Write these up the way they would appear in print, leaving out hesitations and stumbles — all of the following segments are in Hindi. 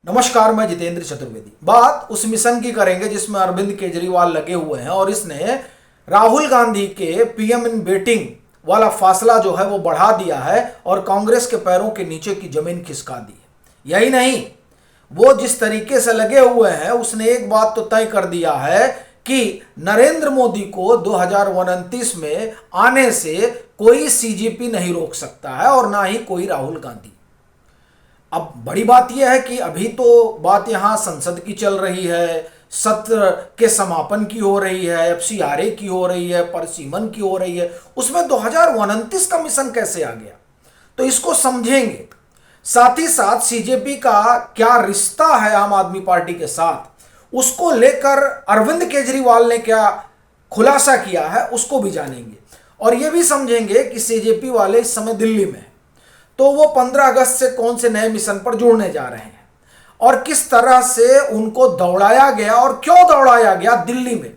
नमस्कार, मैं जितेंद्र चतुर्वेदी। बात उस मिशन की करेंगे जिसमें अरविंद केजरीवाल लगे हुए हैं और इसने राहुल गांधी के पीएम इन वेटिंग वाला फासला जो है वो बढ़ा दिया है और कांग्रेस के पैरों के नीचे की जमीन खिसका दी है। यही नहीं, वो जिस तरीके से लगे हुए हैं उसने एक बात तो तय कर दिया है कि नरेंद्र मोदी को 2029 में आने से कोई सीजेपी नहीं रोक सकता है और ना ही कोई राहुल गांधी। अब बड़ी बात यह है कि अभी तो बात यहां संसद की चल रही है, सत्र के समापन की हो रही है, एफसीआरए की हो रही है, परिसीमन की हो रही है। उसमें 2029 का मिशन कैसे आ गया, तो इसको समझेंगे। साथ ही साथ सीजेपी का क्या रिश्ता है आम आदमी पार्टी के साथ, उसको लेकर अरविंद केजरीवाल ने क्या खुलासा किया है उसको भी जानेंगे। और यह भी समझेंगे कि सीजेपी वाले इस समय दिल्ली में हैं, तो वो 15 अगस्त से कौन से नए मिशन पर जुड़ने जा रहे हैं और किस तरह से उनको दौड़ाया गया और क्यों दौड़ाया गया दिल्ली में।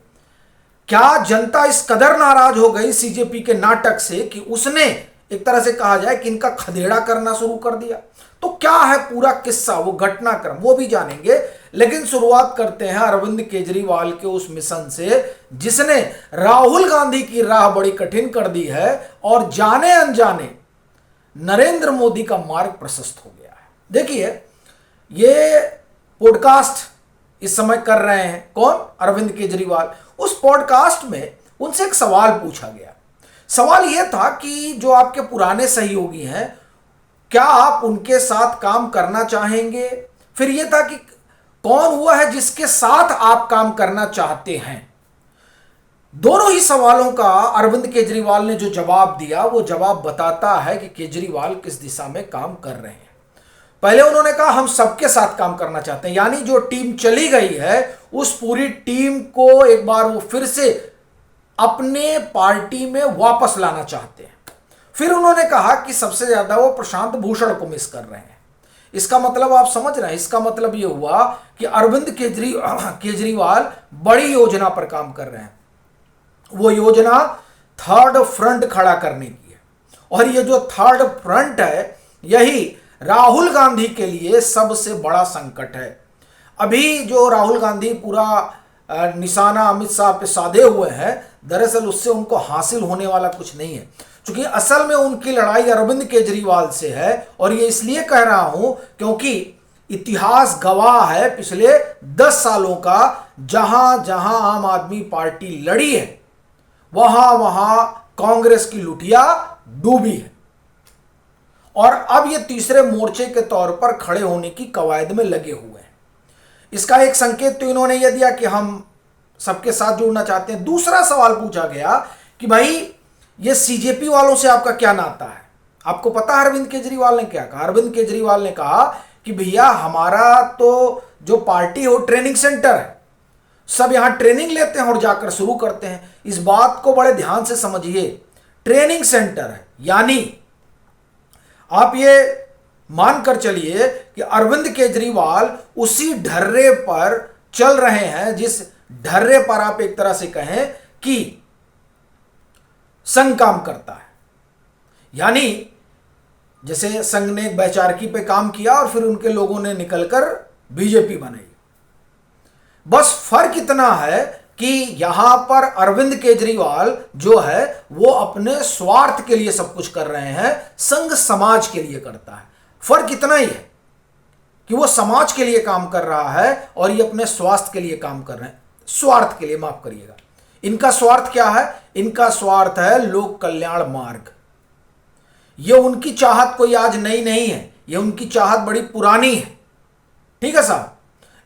क्या जनता इस कदर नाराज हो गई सीजेपी के नाटक से कि उसने एक तरह से कहा जाए कि इनका खदेड़ा करना शुरू कर दिया। तो क्या है पूरा किस्सा, वो घटनाक्रम, वो भी जानेंगे। लेकिन शुरुआत करते हैं अरविंद केजरीवाल के उस मिशन से जिसने राहुल गांधी की राह बड़ी कठिन कर दी है और जाने अनजाने नरेंद्र मोदी का मार्ग प्रशस्त हो गया है। देखिए, ये पॉडकास्ट इस समय कर रहे हैं कौन? अरविंद केजरीवाल। उस पॉडकास्ट में उनसे एक सवाल पूछा गया। सवाल यह था कि जो आपके पुराने सहयोगी हैं, क्या आप उनके साथ काम करना चाहेंगे? फिर यह था कि कौन हुआ है जिसके साथ आप काम करना चाहते हैं। दोनों ही सवालों का अरविंद केजरीवाल ने जो जवाब दिया वो जवाब बताता है कि केजरीवाल किस दिशा में काम कर रहे हैं। पहले उन्होंने कहा हम सबके साथ काम करना चाहते हैं, यानी जो टीम चली गई है उस पूरी टीम को एक बार वो फिर से अपने पार्टी में वापस लाना चाहते हैं। फिर उन्होंने कहा कि सबसे ज्यादा वो प्रशांत भूषण को मिस कर रहे हैं। इसका मतलब आप समझ रहे हैं, इसका मतलब ये हुआ कि अरविंद केजरीवाल बड़ी योजना पर काम कर रहे हैं। वो योजना थर्ड फ्रंट खड़ा करने की है और ये जो थर्ड फ्रंट है यही राहुल गांधी के लिए सबसे बड़ा संकट है। अभी जो राहुल गांधी पूरा निशाना अमित शाह पे साधे हुए हैं, दरअसल उससे उनको हासिल होने वाला कुछ नहीं है, क्योंकि असल में उनकी लड़ाई अरविंद केजरीवाल से है। और ये इसलिए कह रहा हूं क्योंकि इतिहास गवाह है पिछले 10 सालों का, जहां जहां आम आदमी पार्टी लड़ी है वहां वहां कांग्रेस की लुटिया डूबी है और अब ये तीसरे मोर्चे के तौर पर खड़े होने की कवायद में लगे हुए हैं। इसका एक संकेत तो इन्होंने यह दिया कि हम सबके साथ जुड़ना चाहते हैं। दूसरा सवाल पूछा गया कि भाई ये सीजेपी वालों से आपका क्या नाता है। आपको पता है अरविंद केजरीवाल ने क्या कहा? अरविंद केजरीवाल ने कहा कि भैया हमारा तो जो पार्टी है वो ट्रेनिंग सेंटर है, सब यहां ट्रेनिंग लेते हैं और जाकर शुरू करते हैं। इस बात को बड़े ध्यान से समझिए, ट्रेनिंग सेंटर है, यानी आप ये मानकर चलिए कि अरविंद केजरीवाल उसी ढर्रे पर चल रहे हैं जिस ढर्रे पर आप एक तरह से कहें कि संघ काम करता है। यानी जैसे संघ ने एक वैचारिकी पे काम किया और फिर उनके लोगों ने निकलकर बीजेपी बनाई। बस फर्क इतना है कि यहां पर अरविंद केजरीवाल जो है वो अपने स्वार्थ के लिए सब कुछ कर रहे हैं, संघ समाज के लिए करता है। फर्क इतना ही है कि वो समाज के लिए काम कर रहा है और ये अपने स्वास्थ्य के लिए काम कर रहे हैं, स्वार्थ के लिए, माफ करिएगा। इनका स्वार्थ क्या है? इनका स्वार्थ है लोक कल्याण मार्ग। ये उनकी चाहत कोई आज नई नहीं है, ये उनकी चाहत बड़ी पुरानी है, ठीक है साहब।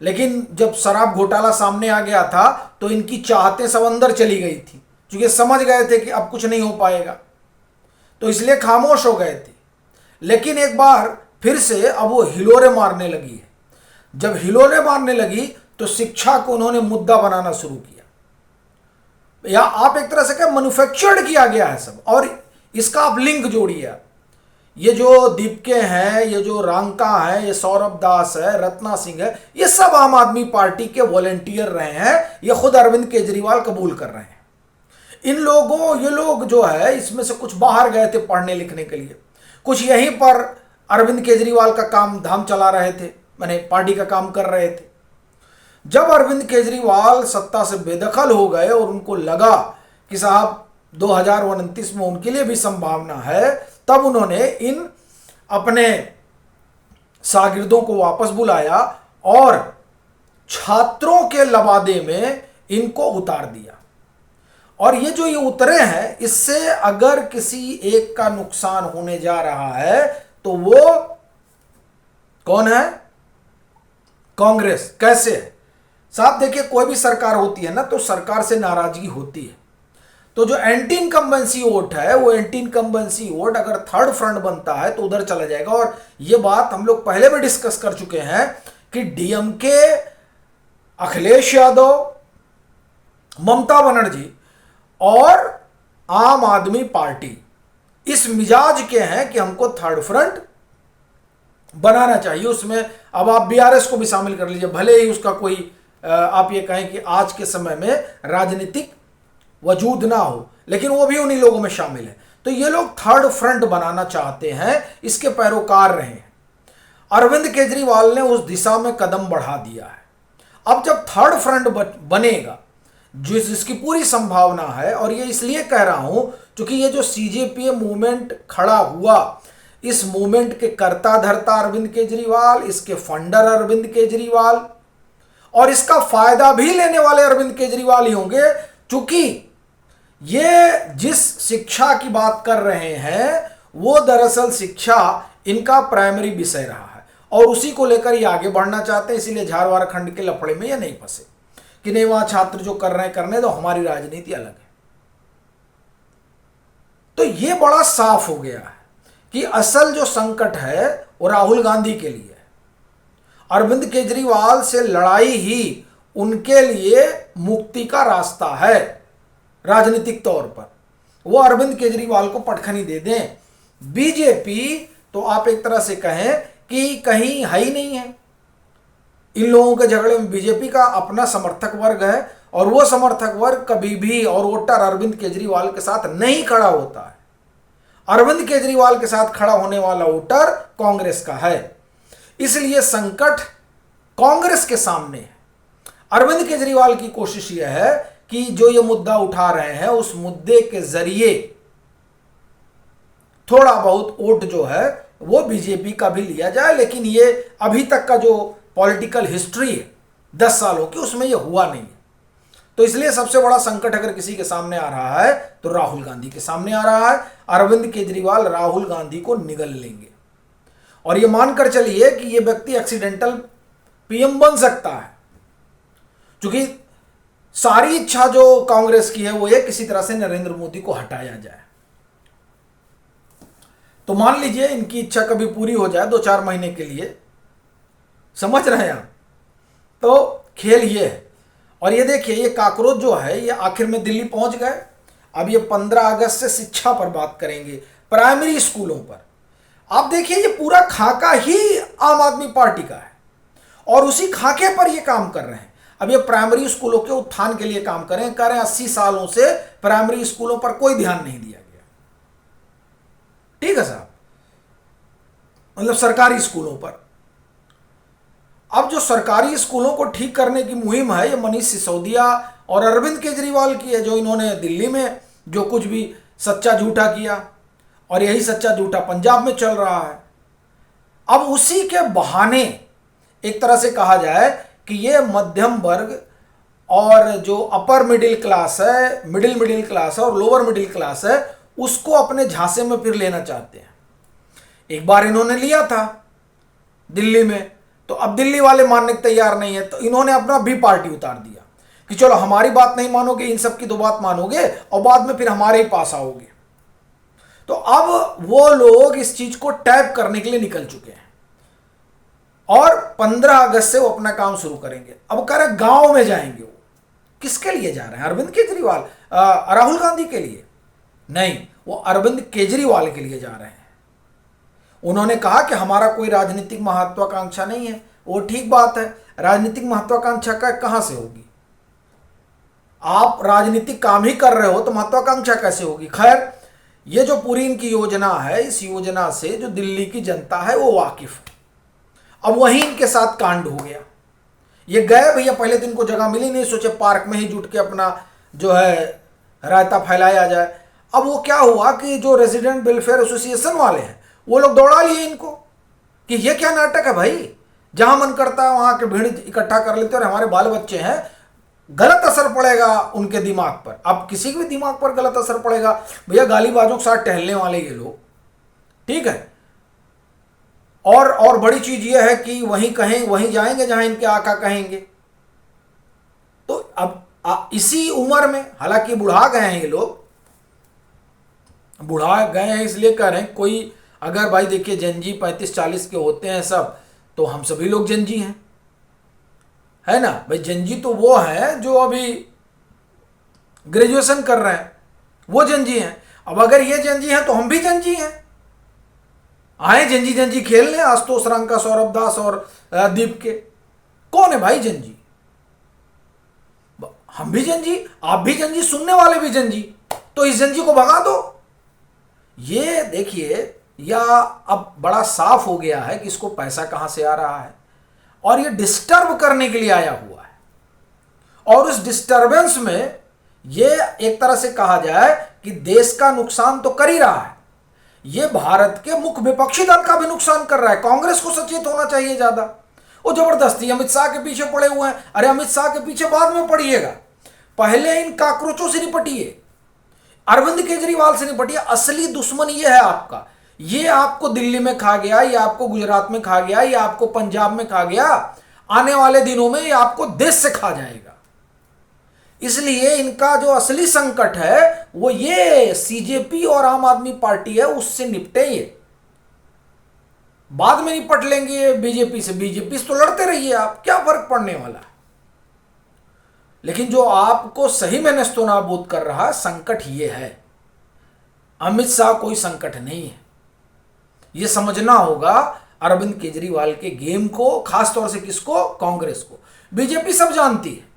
लेकिन जब शराब घोटाला सामने आ गया था तो इनकी चाहतें सब अंदर चली गई थी, क्योंकि समझ गए थे कि अब कुछ नहीं हो पाएगा, तो इसलिए खामोश हो गए थे। लेकिन एक बार फिर से अब वो हिलोरे मारने लगी है। जब हिलोरे मारने लगी तो शिक्षा को उन्होंने मुद्दा बनाना शुरू किया, या आप एक तरह से क्या मैन्युफैक्चर्ड किया गया है सब। और इसका आप लिंक जोड़िए, ये जो दीपके हैं, ये जो रांका है, ये सौरभ दास है, रत्ना सिंह है, ये सब आम आदमी पार्टी के वॉलंटियर रहे हैं। ये खुद अरविंद केजरीवाल कबूल कर रहे हैं। इन लोगों, ये लोग जो है इसमें से कुछ बाहर गए थे पढ़ने लिखने के लिए, कुछ यहीं पर अरविंद केजरीवाल का काम धाम चला रहे थे। माने पार्टी का काम कर रहे थे। जब अरविंद केजरीवाल सत्ता से बेदखल हो गए और उनको लगा कि साहब 2029 में उनके लिए भी संभावना है, तब उन्होंने इन अपने शागिर्दों को वापस बुलाया और छात्रों के लबादे में इनको उतार दिया। और ये जो ये उतरे हैं, इससे अगर किसी एक का नुकसान होने जा रहा है तो वो कौन है? कांग्रेस। कैसे है साहब? देखिए, कोई भी सरकार होती है ना, तो सरकार से नाराजगी होती है। तो जो एंटी इनकम्बेंसी वोट है, वो एंटी इनकम्बेंसी वोट अगर थर्ड फ्रंट बनता है तो उधर चला जाएगा। और ये बात हम लोग पहले भी डिस्कस कर चुके हैं कि डीएमके, अखिलेश यादव, ममता बनर्जी और आम आदमी पार्टी इस मिजाज के हैं कि हमको थर्ड फ्रंट बनाना चाहिए। उसमें अब आप बीआरएस को भी शामिल कर लीजिए, भले ही उसका कोई आप ये कहें कि आज के समय में राजनीतिक वजूद ना हो, लेकिन वो भी उन्हीं लोगों में शामिल है। तो ये लोग थर्ड फ्रंट बनाना चाहते हैं, इसके पैरोकार रहे हैं। अरविंद केजरीवाल ने उस दिशा में कदम बढ़ा दिया है। अब जब थर्ड फ्रंट बनेगा, जिसकी पूरी संभावना है, और ये इसलिए कह रहा हूं क्योंकि ये जो सीजेपीए मूवमेंट खड़ा हुआ, इस मूवमेंट के कर्ता धर्ता अरविंद केजरीवाल, इसके फंडर अरविंद केजरीवाल, और इसका फायदा भी लेने वाले अरविंद केजरीवाल ही होंगे, क्योंकि ये जिस शिक्षा की बात कर रहे हैं वो दरअसल शिक्षा इनका प्राइमरी विषय रहा है और उसी को लेकर ये आगे बढ़ना चाहते हैं। इसीलिए झारवाड़ खंड के लफड़े में ये नहीं फंसे कि नहीं, वहां छात्र जो कर रहे हैं करने दो, हमारी राजनीति अलग है। तो ये बड़ा साफ हो गया है कि असल जो संकट है वो राहुल गांधी के लिए है। अरविंद केजरीवाल से लड़ाई ही उनके लिए मुक्ति का रास्ता है राजनीतिक तौर पर। वो अरविंद केजरीवाल को पटखनी दे दें। बीजेपी तो आप एक तरह से कहें कि कहीं है ही नहीं है। इन लोगों के झगड़े में बीजेपी का अपना समर्थक वर्ग है और वो समर्थक वर्ग कभी भी और वोटर अरविंद केजरीवाल के साथ नहीं खड़ा होता है। अरविंद केजरीवाल के साथ खड़ा होने वाला वोटर कांग्रेस का है। इसलिए संकट कांग्रेस के सामने है। अरविंद केजरीवाल की कोशिश यह है कि जो ये मुद्दा उठा रहे हैं, उस मुद्दे के जरिए थोड़ा बहुत वोट जो है वो बीजेपी का भी लिया जाए। लेकिन ये अभी तक का जो पॉलिटिकल हिस्ट्री है 10 सालों की, उसमें ये हुआ नहीं है। तो इसलिए सबसे बड़ा संकट अगर किसी के सामने आ रहा है तो राहुल गांधी के सामने आ रहा है। अरविंद केजरीवाल राहुल गांधी को निगल लेंगे और ये मानकर चलिए कि ये व्यक्ति एक्सीडेंटल पीएम बन सकता है, क्योंकि सारी इच्छा जो कांग्रेस की है वो ये किसी तरह से नरेंद्र मोदी को हटाया जाए। तो मान लीजिए इनकी इच्छा कभी पूरी हो जाए 2-4 महीने के लिए, समझ रहे हैं आप? तो खेल ये है। और ये देखिए, ये काकरोच जो है ये आखिर में दिल्ली पहुंच गए। अब ये 15 अगस्त से शिक्षा पर बात करेंगे, प्राइमरी स्कूलों पर। आप देखिए, ये पूरा खाका ही आम आदमी पार्टी का है और उसी खाके पर ये काम कर रहे हैं। अब ये प्राइमरी स्कूलों के उत्थान के लिए काम करें 80 सालों से प्राइमरी स्कूलों पर कोई ध्यान नहीं दिया गया। ठीक है साहब, मतलब सरकारी स्कूलों पर। अब जो सरकारी स्कूलों को ठीक करने की मुहिम है, ये मनीष सिसोदिया और अरविंद केजरीवाल की है, जो इन्होंने दिल्ली में जो कुछ भी सच्चा झूठा किया और यही सच्चा झूठा पंजाब में चल रहा है। अब उसी के बहाने एक तरह से कहा जाए कि ये मध्यम वर्ग और जो अपर मिडिल क्लास है, मिडिल क्लास है और लोअर मिडिल क्लास है, उसको अपने झांसे में फिर लेना चाहते हैं। एक बार इन्होंने लिया था दिल्ली में, तो अब दिल्ली वाले मानने को तैयार नहीं है, तो इन्होंने अपना भी पार्टी उतार दिया कि चलो हमारी बात नहीं मानोगे, इन सब की तो बात मानोगे और बाद में फिर हमारे ही पास आओगे। तो अब वो लोग इस चीज को टैप करने के लिए निकल चुके हैं और 15 अगस्त से वो अपना काम शुरू करेंगे। अब कह रहे गांव में जाएंगे। वो किसके लिए जा रहे हैं? अरविंद केजरीवाल, राहुल गांधी के लिए नहीं, वो अरविंद केजरीवाल के लिए जा रहे हैं। उन्होंने कहा कि हमारा कोई राजनीतिक महत्वाकांक्षा नहीं है। वो ठीक बात है, राजनीतिक महत्वाकांक्षा का कहां से होगी? आप राजनीतिक काम ही कर रहे हो तो महत्वाकांक्षा कैसे होगी? खैर, ये जो पूरी इनकी योजना है, इस योजना से जो दिल्ली की जनता है वो वाकिफ है। अब वहीं इनके साथ कांड हो गया। ये गए भैया, पहले दिन को जगह मिली नहीं, सोचे पार्क में ही जुट के अपना जो है रायता फैलाया जाए। अब वो क्या हुआ कि जो रेजिडेंट वेलफेयर एसोसिएशन वाले हैं वो लोग दौड़ा लिए इनको कि ये क्या नाटक है भाई, जहां मन करता है वहां के भीड़ इकट्ठा कर लेते और हमारे बाल बच्चे हैं, गलत असर पड़ेगा उनके दिमाग पर। अब किसी के भी दिमाग पर गलत असर पड़ेगा भैया, गालीबाजों के साथ टहलने वाले ये लोग, ठीक है। और बड़ी चीज ये है कि वहीं कहें वहीं जाएंगे जहां इनके आका कहेंगे। तो अब इसी उम्र में, हालांकि बुढ़ा गए हैं ये लोग, बुढ़ा गए हैं इसलिए कह रहे हैं, कोई अगर भाई देखिए जंजी 35-40 के होते हैं सब, तो हम सभी लोग जंजी हैं, है ना भाई। जंजी तो वो है जो अभी ग्रेजुएशन कर रहे हैं, वो जंजी हैं। अब अगर ये जंजी हैं तो हम भी जंजी हैं, आए जंजी जंजी खेल लें। आशुतोष रंका, सौरभ दास और दीप के कौन है भाई जंजी? हम भी जंजी, आप भी जंजी, सुनने वाले भी जंजी, तो इस जंजी को भगा दो। ये देखिए, या अब बड़ा साफ हो गया है कि इसको पैसा कहां से आ रहा है और ये डिस्टर्ब करने के लिए आया हुआ है। और उस डिस्टर्बेंस में ये एक तरह से कहा जाए कि देश का नुकसान तो कर ही रहा है, ये भारत के मुख्य विपक्षी दल का भी नुकसान कर रहा है। कांग्रेस को सचेत होना चाहिए ज्यादा। वो जबरदस्ती अमित शाह के पीछे पड़े हुए हैं। अरे अमित शाह के पीछे बाद में पड़िएगा, पहले इन काकरोचों से निपटिए, अरविंद केजरीवाल से निपटिए। असली दुश्मन ये है आपका, ये आपको दिल्ली में खा गया, ये आपको गुजरात में खा गया, ये आपको पंजाब में खा गया, आने वाले दिनों में ये आपको देश से खा जाएगा। इसलिए इनका जो असली संकट है वो ये सीजेपी और आम आदमी पार्टी है, उससे निपटे। ये बाद में निपट लेंगे बीजेपी से, बीजेपी से तो लड़ते रहिए आप, क्या फर्क पड़ने वाला है। लेकिन जो आपको सही में नेस्तनाबूद कर रहा संकट ये है, अमित शाह कोई संकट नहीं है। ये समझना होगा अरविंद केजरीवाल के गेम को, खासतौर से किसको, कांग्रेस को। बीजेपी सब जानती है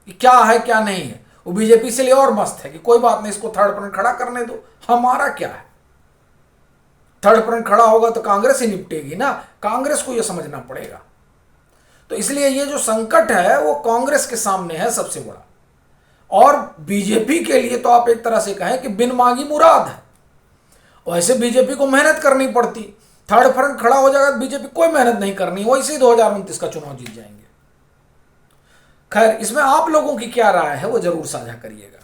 कि क्या है क्या नहीं है, वो बीजेपी से लिए और मस्त है कि कोई बात नहीं, इसको थर्ड फ्रंट खड़ा करने दो, हमारा क्या है। थर्ड फ्रंट खड़ा होगा तो कांग्रेस ही निपटेगी ना, कांग्रेस को यह समझना पड़ेगा। तो इसलिए ये जो संकट है वो कांग्रेस के सामने है सबसे बड़ा। और बीजेपी के लिए तो आप एक तरह से कहें कि बिन मांगी मुराद है। वैसे बीजेपी को मेहनत करनी पड़ती, थर्ड फ्रंट खड़ा हो जाएगा तो बीजेपी कोई मेहनत नहीं करनी, वैसे ही 2029 का चुनाव जीत जाएंगे। खैर, इसमें आप लोगों की क्या राय है वो जरूर साझा करिएगा।